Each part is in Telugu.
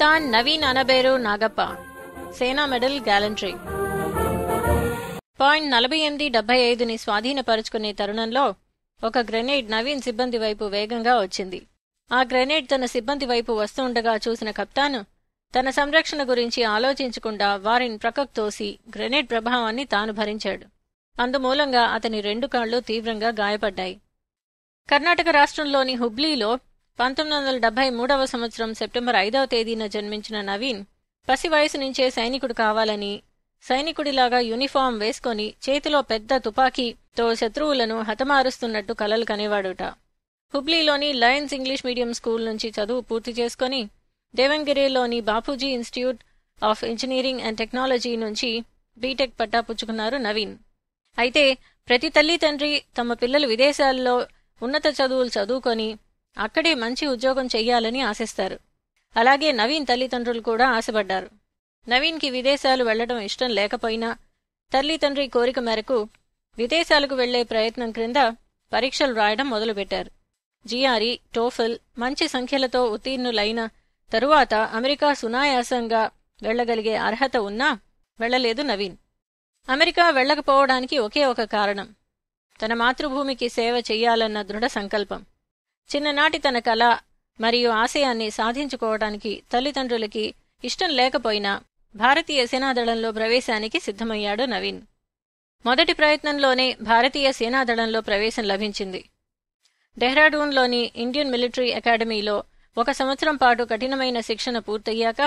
కప్తాన్ నవీన్ అనబేరు నాగప్ప, సేనా మెడల్ గ్యాలంట్రీ. పాయింట్ 4875ని స్వాధీనపరుచుకునే తరుణంలో ఒక గ్రెనేడ్ నవీన్ సిబ్బంది వైపు వేగంగా వచ్చింది. ఆ గ్రెనేడ్ తన సిబ్బంది వైపు వస్తుండగా చూసిన కప్తాను తన సంరక్షణ గురించి ఆలోచించకుండా వారిని ప్రక్కకు తోసి గ్రెనేడ్ ప్రభావాన్ని తాను భరించాడు. అందుమూలంగా అతని 2 కాళ్లు తీవ్రంగా గాయపడ్డాయి. కర్ణాటక రాష్ట్రంలోని హుబ్లీలో 1973వ సంవత్సరం సెప్టెంబర్ 5వ తేదీన జన్మించిన నవీన్ పసి వయసు నుంచే సైనికుడు కావాలని, సైనికుడిలాగా యూనిఫాం వేసుకొని చేతిలో పెద్ద తుపాకీతో శత్రువులను హతమారుస్తున్నట్టు కలలు కనేవాడుట. హుబ్లీలోని లయన్స్ ఇంగ్లీష్ మీడియం స్కూల్ నుంచి చదువు పూర్తి చేసుకుని దేవంగిరిలోని Bapuji institute of engineering and technology నుంచి బీటెక్ పట్టా పుచ్చుకున్నారు నవీన్. అయితే ప్రతి తల్లి తండ్రి తమ పిల్లలు విదేశాల్లో ఉన్నత చదువులు చదువుకొని అక్కడే మంచి ఉద్యోగం చెయ్యాలని ఆశిస్తారు. అలాగే నవీన్ తల్లిదండ్రులు కూడా ఆశపడ్డారు. నవీన్కి విదేశాలు వెళ్లడం ఇష్టం లేకపోయినా తల్లిదండ్రి కోరిక మేరకు విదేశాలకు వెళ్లే ప్రయత్నం క్రింద పరీక్షలు రాయడం మొదలుపెట్టారు. జిఆర్ఈ, టోఫెల్ మంచి సంఖ్యలతో ఉత్తీర్ణులైన తరువాత అమెరికా సునాయాసంగా వెళ్లగలిగే అర్హత ఉన్నా వెళ్లలేదు నవీన్. అమెరికా వెళ్లకపోవడానికి ఒకే ఒక కారణం, తన మాతృభూమికి సేవ చెయ్యాలన్న దృఢ సంకల్పం. చిన్ననాటి తన కళ మరియు ఆశయాన్ని సాధించుకోవడానికి తల్లిదండ్రులకి ఇష్టం లేకపోయినా భారతీయ సేనాదళంలో ప్రవేశానికి సిద్ధమయ్యాడు నవీన్. మొదటి ప్రయత్నంలోనే భారతీయ సేనాదళంలో ప్రవేశం లభించింది. డెహ్రాడూన్లోని ఇండియన్ మిలిటరీ అకాడమీలో 1 సంవత్సరం పాటు కఠినమైన శిక్షణ పూర్తయ్యాక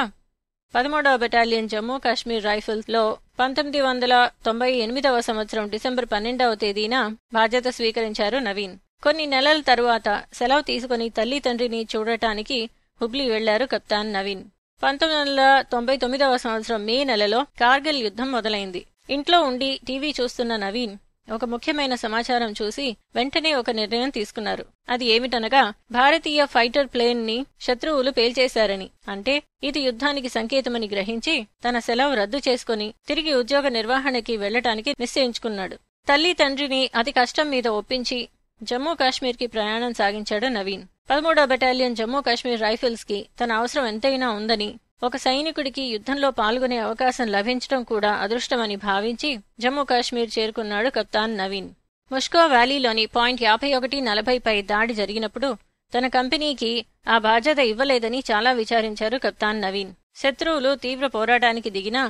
13వ బెటాలియన్ జమ్మూ కాశ్మీర్ రైఫిల్స్లో 1998వ సంవత్సరం డిసెంబర్ 12వ తేదీన బాధ్యత స్వీకరించారు నవీన్. కొన్ని నెలల తరువాత సెలవు తీసుకుని తల్లి తండ్రిని చూడటానికి హుబ్లీ వెళ్లారు కప్తాన్ నవీన్. 1999వ సంవత్సరం మే నెలలో కార్గిల్ యుద్ధం మొదలైంది. ఇంట్లో ఉండి టీవీ చూస్తున్న నవీన్ ఒక ముఖ్యమైన సమాచారం చూసి వెంటనే ఒక నిర్ణయం తీసుకున్నారు. అది ఏమిటనగా భారతీయ ఫైటర్ ప్లేన్ ని శత్రువులు పేల్చేశారని. అంటే ఇది యుద్ధానికి సంకేతమని గ్రహించి తన సెలవు రద్దు చేసుకుని తిరిగి ఉద్యోగ నిర్వహణకి వెళ్లటానికి నిశ్చయించుకున్నాడు. తల్లి తండ్రిని అతి కష్టం మీద ఒప్పించి జమ్మూ కాశ్మీర్కి ప్రయాణం సాగించాడు నవీన్. 13వ బెటాలియన్ జమ్మూ కాశ్మీర్ రైఫిల్స్ కి తన అవసరం ఎంతైనా ఉందని, ఒక సైనికుడికి యుద్ధంలో పాల్గొనే అవకాశం లభించడం కూడా అదృష్టమని భావించి జమ్మూ కాశ్మీర్ చేరుకున్నాడు కప్తాన్ నవీన్. ముష్కో వ్యాలీలోని పాయింట్ 5140పై దాడి జరిగినప్పుడు తన కంపెనీకి ఆ బాధ్యత ఇవ్వలేదని చాలా విచారించారు కప్తాన్ నవీన్. శత్రువులు తీవ్ర పోరాటానికి దిగినా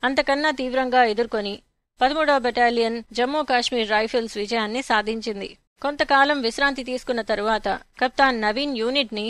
అంతకన్నా తీవ్రంగా ఎదుర్కొని 13వ బెటాలియన్ జమ్మూ కాశ్మీర్ రైఫిల్స్ విజయాన్ని సాధించింది. కొంతకాలం విశ్రాంతి తీసుకున్న తరువాత కప్తాన్ నవీన్ యూనిట్ ని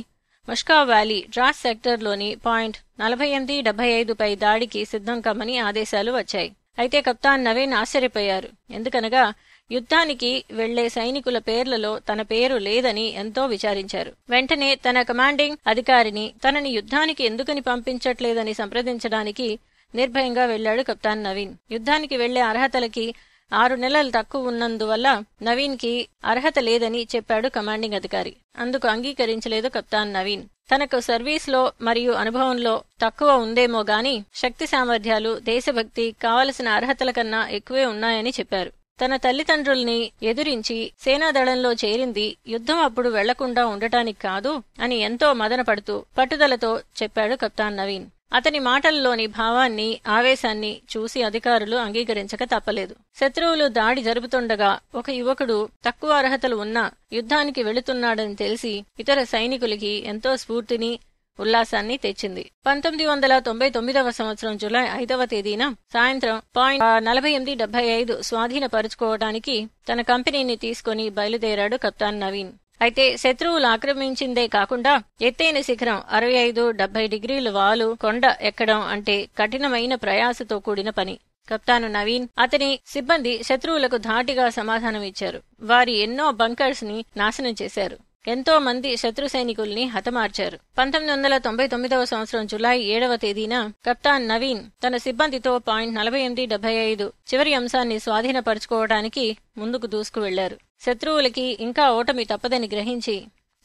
ముష్కా వ్యాలీ డ్రాస్ సెక్టర్లోని పాయింట్ 4875పై దాడికి సిద్ధం కమ్మని ఆదేశాలు వచ్చాయి. అయితే కప్తాన్ నవీన్ ఆశ్చర్యపోయారు. ఎందుకనగా యుద్ధానికి వెళ్లే సైనికుల పేర్లలో తన పేరు లేదని ఎంతో విచారించారు. వెంటనే తన కమాండింగ్ అధికారిని తనని యుద్ధానికి ఎందుకని పంపించట్లేదని సంప్రదించడానికి నిర్భయంగా వెళ్లాడు కప్తాన్ నవీన్. యుద్ధానికి వెళ్లే అర్హతలకి 6 నెలలు తక్కువ ఉన్నందువల్ల నవీన్ కి అర్హత లేదని చెప్పాడు కమాండింగ్ అధికారి. అందుకు అంగీకరించలేదు కప్తాన్ నవీన్. తనకు సర్వీస్లో మరియు అనుభవంలో తక్కువ ఉందేమో గాని శక్తి సామర్థ్యాలు, దేశభక్తి కావలసిన అర్హతల కన్నా ఎక్కువే ఉన్నాయని చెప్పారు. తన తల్లిదండ్రుల్ని ఎదురించి సేనాదళంలో చేరింది యుద్ధం అప్పుడు వెళ్లకుండా ఉండటానికి కాదు అని ఎంతో మదనపడుతూ పట్టుదలతో చెప్పాడు కప్తాన్ నవీన్. అతని మాటల్లోని భావాన్ని, ఆవేశాన్ని చూసి అధికారులు అంగీకరించక తప్పలేదు. శత్రువులు దాడి జరుపుతుండగా ఒక యువకుడు తక్కువ అర్హతలు ఉన్నా యుద్ధానికి వెళుతున్నాడని తెలిసి ఇతర సైనికులకి ఎంతో స్ఫూర్తిని, ఉల్లాసాన్ని తెచ్చింది. 1999వ సంవత్సరం జులై 5వ తేదీన సాయంత్రం పాయింట్ 4875 స్వాధీనపరుచుకోవడానికి తన కంపెనీని తీసుకుని బయలుదేరాడు కప్తాన్ నవీన్. అయితే శత్రువులు ఆక్రమించిందే కాకుండా ఎత్తైన శిఖరం 65-70 డిగ్రీల వాలు కొండ ఎక్కడం అంటే కఠినమైన ప్రయాసతో కూడిన పని. కప్తాను నవీన్, అతని సిబ్బంది శత్రువులకు ధాటిగా సమాధానమిచ్చారు. వారి ఎన్నో బంకర్స్ ని నాశనం చేశారు. ఎంతో మంది శత్రు సైనికుల్ని హతమార్చారు. 1999వ సంవత్సరం జులై 7వ తేదీన కప్తాన్ నవీన్ తన సిబ్బందితో పాయింట్ 4875 చివరి అంశాన్ని స్వాధీనపరుచుకోవడానికి ముందుకు దూసుకు వెళ్లారు. శత్రువులకి ఇంకా ఓటమి తప్పదని గ్రహించి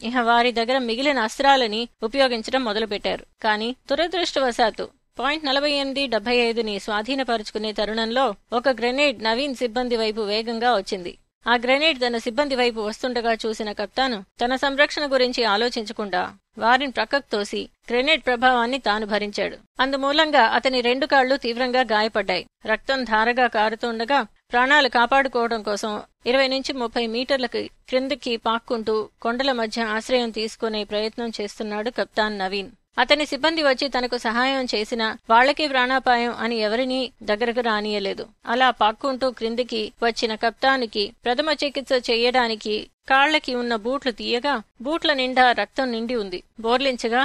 ఇహ వారి దగ్గర మిగిలిన అస్త్రాలని ఉపయోగించడం మొదలుపెట్టారు. కాని దురదృష్టవశాత్తు పాయింట్ 4875ని స్వాధీనపరుచుకునే తరుణంలో ఒక గ్రెనేడ్ నవీన్ సిబ్బంది వైపు వేగంగా వచ్చింది. ఆ గ్రెనేడ్ తన సిబ్బంది వైపు వస్తుండగా చూసిన కప్తాను తన సంరక్షణ గురించి ఆలోచించకుండా వారిని ప్రక్కకు తోసి గ్రెనేడ్ ప్రభావాన్ని తాను భరించాడు. అందుమూలంగా అతని 2 కాళ్లు తీవ్రంగా గాయపడ్డాయి. రక్తం ధారగా కారుతుండగా ప్రాణాలు కాపాడుకోవడం కోసం 20 నుంచి 30 మీటర్లకి క్రిందికి పాక్కుంటూ కొండల మధ్య ఆశ్రయం తీసుకునే ప్రయత్నం చేస్తున్నాడు కప్తాన్ నవీన్. అతని సిబ్బంది వచ్చి తనకు సహాయం చేసినా వాళ్లకి ప్రాణాపాయం అని ఎవరినీ దగ్గరకు రానియలేదు. అలా పాక్కుంటూ క్రిందికి వచ్చిన కప్తానుకి ప్రథమ చికిత్స చెయ్యడానికి కాళ్లకి ఉన్న బూట్లు తీయగా బూట్ల నిండా రక్తం నిండి ఉంది. బోర్లించగా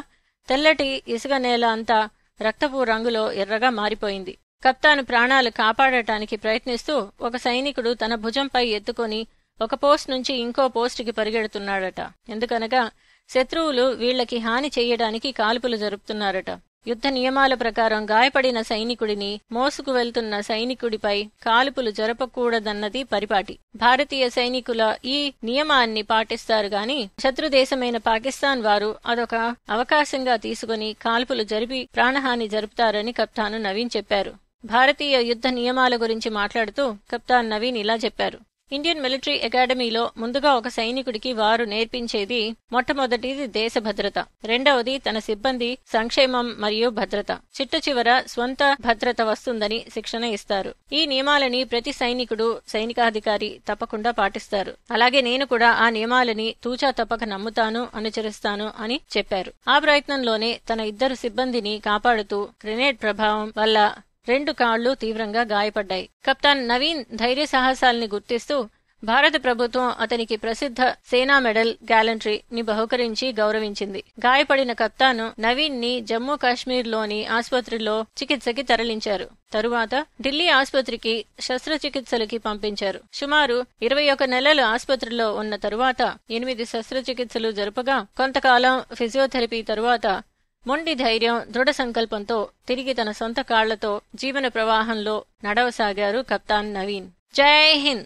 తెల్లటి ఇసుక నేల అంతా రక్తపు రంగులో ఎర్రగా మారిపోయింది. కప్తాను ప్రాణాలు కాపాడటానికి ప్రయత్నిస్తూ ఒక సైనికుడు తన భుజంపై ఎత్తుకొని ఒక పోస్ట్ నుంచి ఇంకో పోస్టుకి పరిగెడుతున్నాడట. ఎందుకనగా శత్రువులు వీళ్లకి హాని చెయ్యడానికి కాల్పులు జరుపుతున్నారట. యుద్ధ నియమాల ప్రకారం గాయపడిన సైనికుడిని మోసుకు వెళ్తున్న సైనికుడిపై కాల్పులు జరపకూడదన్నది పరిపాటి. భారతీయ సైనికుల ఈ నియమాన్ని పాటిస్తారు గాని శత్రుదేశమైన పాకిస్తాన్ వారు అదొక అవకాశంగా తీసుకుని కాల్పులు జరిపి ప్రాణహాని జరుపుతారని కప్తాను నవీన్ చెప్పారు. భారతీయ యుద్ధ నియమాల గురించి మాట్లాడుతూ కప్తాన్ నవీన్ ఇలా చెప్పారు. ఇండియన్ మిలిటరీ అకాడమీలో ముందుగా ఒక సైనికుడికి వారు నేర్పించేది మొట్టమొదటిది దేశ భద్రత, రెండవది తన సిబ్బంది సంక్షేమం మరియు భద్రత, చిట్టచివర స్వంత భద్రత వస్తుందని శిక్షణ ఇస్తారు. ఈ నియమాలని ప్రతి సైనికుడు సైనికాధికారి తప్పకుండా పాటిస్తారు. అలాగే నేను కూడా ఆ నియమాలని తూచా తప్పక నమ్ముతాను, అనుసరిస్తాను అని చెప్పారు. ఆ ప్రయత్నంలోనే తన 2 సిబ్బందిని కాపాడుతూ గ్రెనేడ్ ప్రభావం వల్ల 2 కాళ్లు తీవ్రంగా గాయపడ్డాయి. కప్తాన్ నవీన్ ధైర్య సాహసాల్ని గుర్తిస్తూ భారత ప్రభుత్వం అతనికి ప్రసిద్ధ సేనా మెడల్ గ్యాలంటరీ ని బహుకరించి గౌరవించింది. గాయపడిన కప్తాను నవీన్ ని జమ్మూ కాశ్మీర్లోని ఆసుపత్రిలో చికిత్సకి తరలించారు. తరువాత ఢిల్లీ ఆసుపత్రికి శస్త్రచికిత్సలకి పంపించారు. సుమారు 21 నెలలు ఆసుపత్రిలో ఉన్న తరువాత 8 శస్త్రచికిత్సలు జరుపగా కొంతకాలం ఫిజియోథెరపీ తరువాత మొండి ధైర్యం, దృఢ సంకల్పంతో తిరిగి తన సొంత కాళ్లతో జీవన ప్రవాహంలో నడవసాగారు కప్తాన్ నవీన్. జై హింద్.